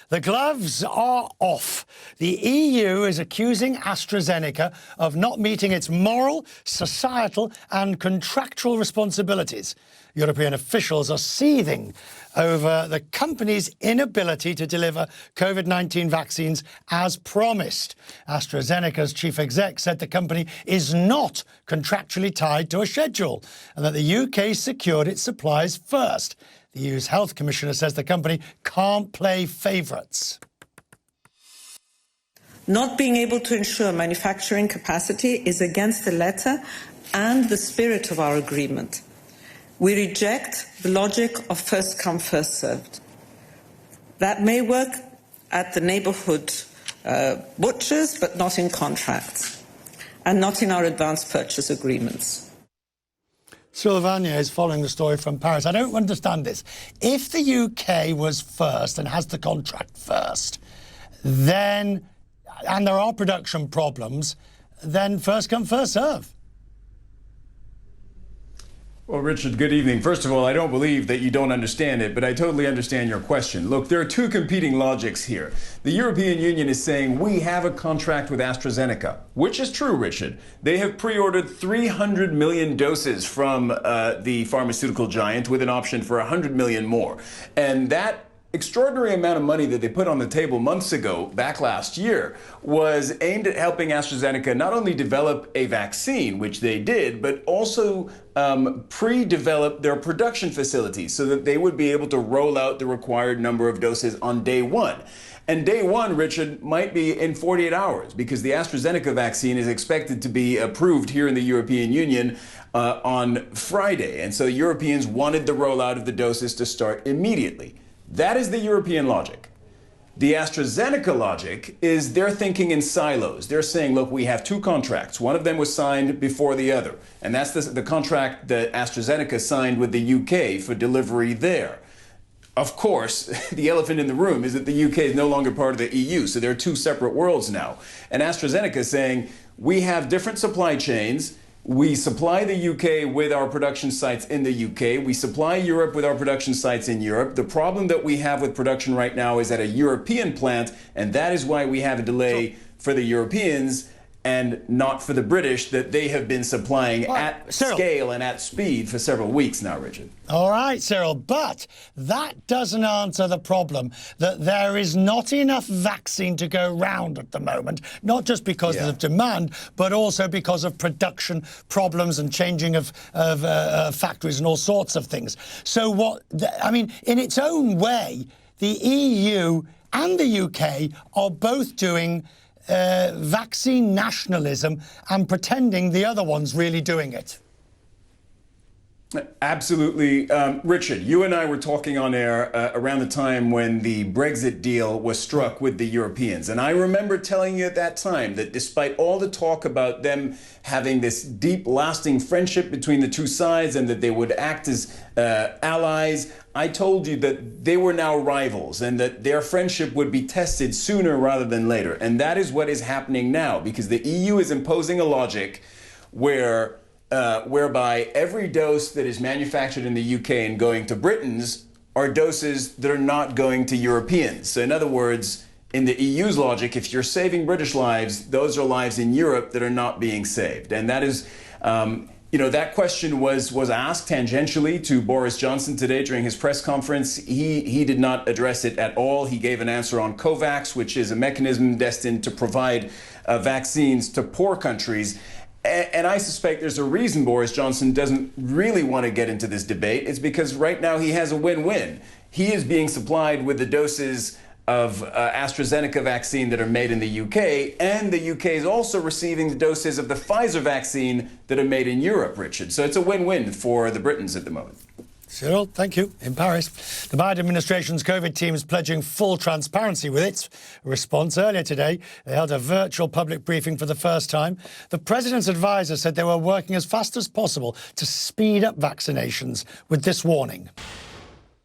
The gloves are off. The EU is accusing AstraZeneca of not meeting its moral, societal and contractual responsibilities. European officials are seething over the company's inability to deliver COVID-19 vaccines as promised. AstraZeneca's chief exec said the company is not contractually tied to a schedule and that the UK secured its supplies first. The EU's health commissioner says the company can't play favourites. Not being able to ensure manufacturing capacity is against the letter and the spirit of our agreement. We reject the logic of first come, first served. That may work at the neighbourhood butchers, but not in contracts, and not in our advance purchase agreements. Sylvania is following the story from Paris. I don't understand this. If the UK was first and has the contract first, then, and there are production problems, then first come, first serve. Well, Richard, good evening. First of all, I don't believe that you don't understand it, but I totally understand your question. Look, there are two competing logics here. The European Union is saying we have a contract with AstraZeneca, which is true, Richard. They have pre-ordered 300 million doses from the pharmaceutical giant with an option for 100 million more. And that extraordinary amount of money that they put on the table months ago, back last year, was aimed at helping AstraZeneca not only develop a vaccine, which they did, but also pre-develop their production facilities so that they would be able to roll out the required number of doses on day one. And day one, Richard, might be in 48 hours because the AstraZeneca vaccine is expected to be approved here in the European Union on Friday. And so Europeans wanted the rollout of the doses to start immediately. That is the European logic. The AstraZeneca logic is they're thinking in silos. They're saying, look, we have two contracts. One of them was signed before the other. And that's the contract that AstraZeneca signed with the UK for delivery there. Of course, the elephant in the room is that the UK is no longer part of the EU. So there are two separate worlds now. And AstraZeneca is saying, we have different supply chains. We supply the UK with our production sites in the UK. We supply Europe with our production sites in Europe. The problem that we have with production right now is at a European plant, and that is why we have a delay for the Europeans and not for the British that they have been supplying at scale and at speed for several weeks now, Richard. All right, Cyril, but that doesn't answer the problem that there is not enough vaccine to go round at the moment, not just because of demand, but also because of production problems and changing of factories and all sorts of things. So I mean, in its own way, the EU and the UK are both doing vaccine nationalism and pretending the other one's really doing it. Absolutely. Richard, you and I were talking on air around the time when the Brexit deal was struck with the Europeans. And I remember telling you at that time that despite all the talk about them having this deep, lasting friendship between the two sides and that they would act as allies, I told you that they were now rivals and that their friendship would be tested sooner rather than later. And that is what is happening now, because the EU is imposing a logic whereby every dose that is manufactured in the UK and going to Britons are doses that are not going to Europeans. So in other words, in the EU's logic, if you're saving British lives, those are lives in Europe that are not being saved. And that is, that question was asked tangentially to Boris Johnson today during his press conference. He did not address it at all. He gave an answer on COVAX, which is a mechanism destined to provide vaccines to poor countries. And I suspect there's a reason Boris Johnson doesn't really want to get into this debate. It's because right now he has a win-win. He is being supplied with the doses of AstraZeneca vaccine that are made in the UK, and the UK is also receiving the doses of the Pfizer vaccine that are made in Europe, Richard. So it's a win-win for the Britons at the moment. Cyril, thank you. In Paris, the Biden administration's COVID team is pledging full transparency with its response. Earlier today, they held a virtual public briefing for the first time. The president's advisor said they were working as fast as possible to speed up vaccinations with this warning.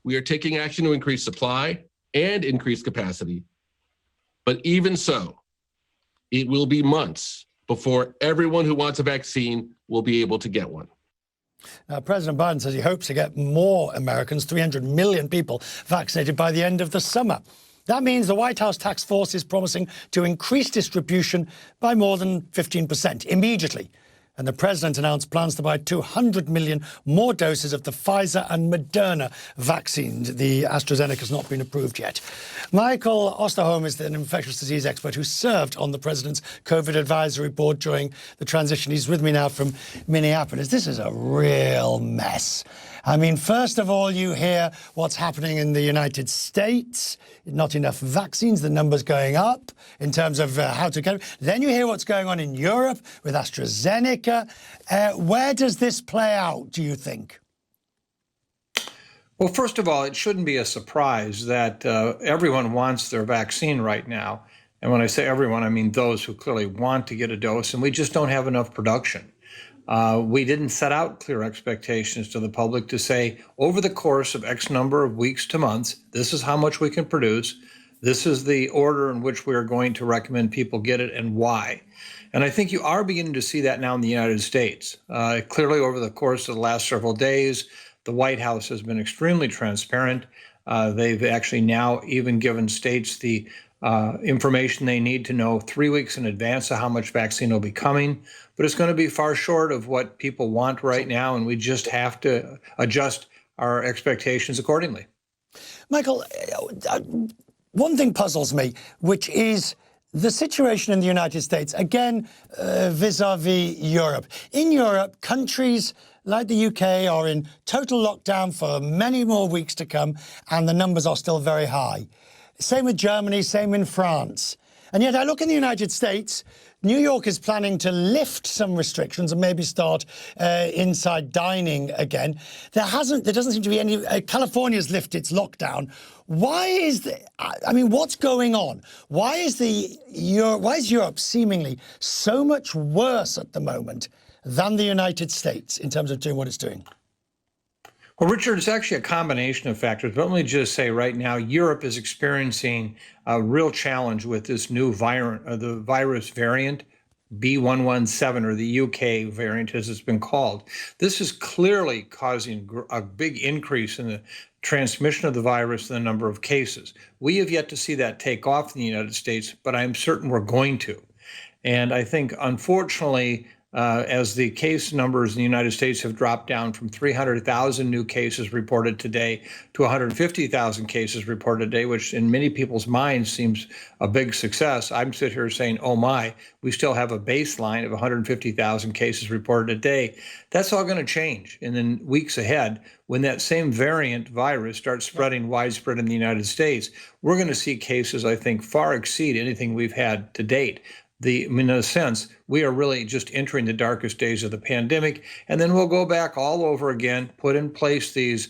We are taking action to increase supply and increase capacity. But even so, it will be months before everyone who wants a vaccine will be able to get one. Now, President Biden says he hopes to get more Americans, 300 million people, vaccinated by the end of the summer. That means the White House task force is promising to increase distribution by more than 15% immediately. And the president announced plans to buy 200 million more doses of the Pfizer and Moderna vaccines. The AstraZeneca has not been approved yet. Michael Osterholm is an infectious disease expert who served on the president's COVID advisory board during the transition. He's with me now from Minneapolis. This is a real mess. I mean, first of all, you hear what's happening in the United States. Not enough vaccines, the numbers going up in terms of how to get. Then you hear what's going on in Europe with AstraZeneca. Where does this play out, do you think? Well, first of all, it shouldn't be a surprise that everyone wants their vaccine right now. And when I say everyone, I mean those who clearly want to get a dose, and we just don't have enough production. We didn't set out clear expectations to the public to say, over the course of X number of weeks to months, this is how much we can produce. This is the order in which we are going to recommend people get it and why. And I think you are beginning to see that now in the United States. Clearly, over the course of the last several days, the White House has been extremely transparent. They've actually now even given states the information they need to know 3 weeks in advance of how much vaccine will be coming. But it's going to be far short of what people want right now, and we just have to adjust our expectations accordingly. Michael, one thing puzzles me, which is the situation in the United States, again, vis-a-vis Europe. In Europe, countries like the UK are in total lockdown for many more weeks to come, and the numbers are still very high. Same with Germany, same in France. And yet I look in the United States, New York is planning to lift some restrictions and maybe start inside dining again. There doesn't seem to be any, California's lifted its lockdown. Why is what's going on? Why is Europe seemingly so much worse at the moment than the United States in terms of doing what it's doing? Well, Richard, it's actually a combination of factors. But let me just say right now, Europe is experiencing a real challenge with this new the virus variant, B117, or the UK variant, as it's been called. This is clearly causing a big increase in the transmission of the virus and the number of cases. We have yet to see that take off in the United States, but I'm certain we're going to. And I think, unfortunately, as the case numbers in the United States have dropped down from 300,000 new cases reported today to 150,000 cases reported today, which in many people's minds seems a big success. I'm sitting here saying, oh my, we still have a baseline of 150,000 cases reported a day. That's all going to change in the weeks ahead when that same variant virus starts spreading widespread in the United States. We're going to see cases, I think, far exceed anything we've had to date. In a sense, we are really just entering the darkest days of the pandemic, and then we'll go back all over again, put in place these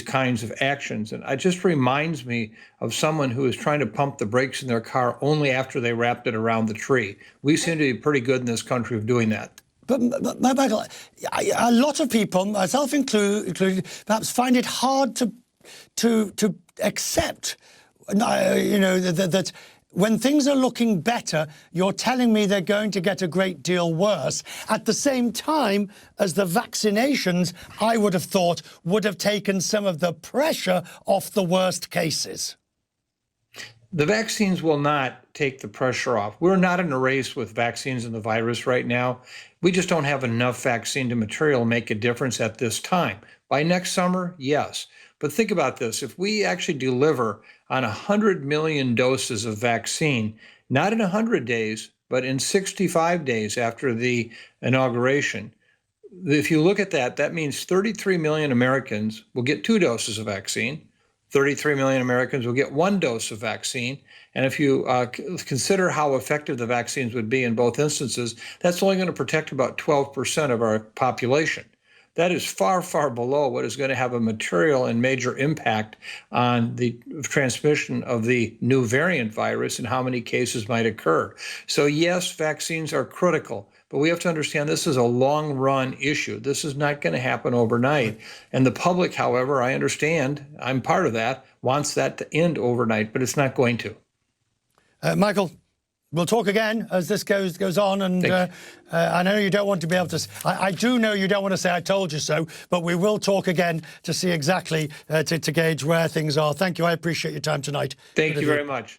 kinds of actions. And it just reminds me of someone who is trying to pump the brakes in their car only after they wrapped it around the tree. We seem to be pretty good in this country of doing that. But Michael, a lot of people, myself included, perhaps find it hard to accept, that when things are looking better, you're telling me they're going to get a great deal worse. At the same time as the vaccinations, I would have thought, would have taken some of the pressure off the worst cases. The vaccines will not take the pressure off. We're not in a race with vaccines and the virus right now. We just don't have enough vaccine to material make a difference at this time. By next summer, yes. But think about this. If we actually deliver on 100 million doses of vaccine, not in 100 days, but in 65 days after the inauguration, if you look at that, that means 33 million Americans will get 2 doses of vaccine. 33 million Americans will get 1 dose of vaccine. And if you consider how effective the vaccines would be in both instances, that's only going to protect about 12% of our population. That is far, far below what is going to have a material and major impact on the transmission of the new variant virus and how many cases might occur. So yes, vaccines are critical, but we have to understand this is a long-run issue. This is not going to happen overnight. And the public, however, I understand, I'm part of that, wants that to end overnight, but it's not going to. Michael, we'll talk again as this goes on, and I know you don't want to be able to. I do know you don't want to say "I told you so," but we will talk again to see exactly to gauge where things are. Thank you. I appreciate your time tonight. Thank you very much.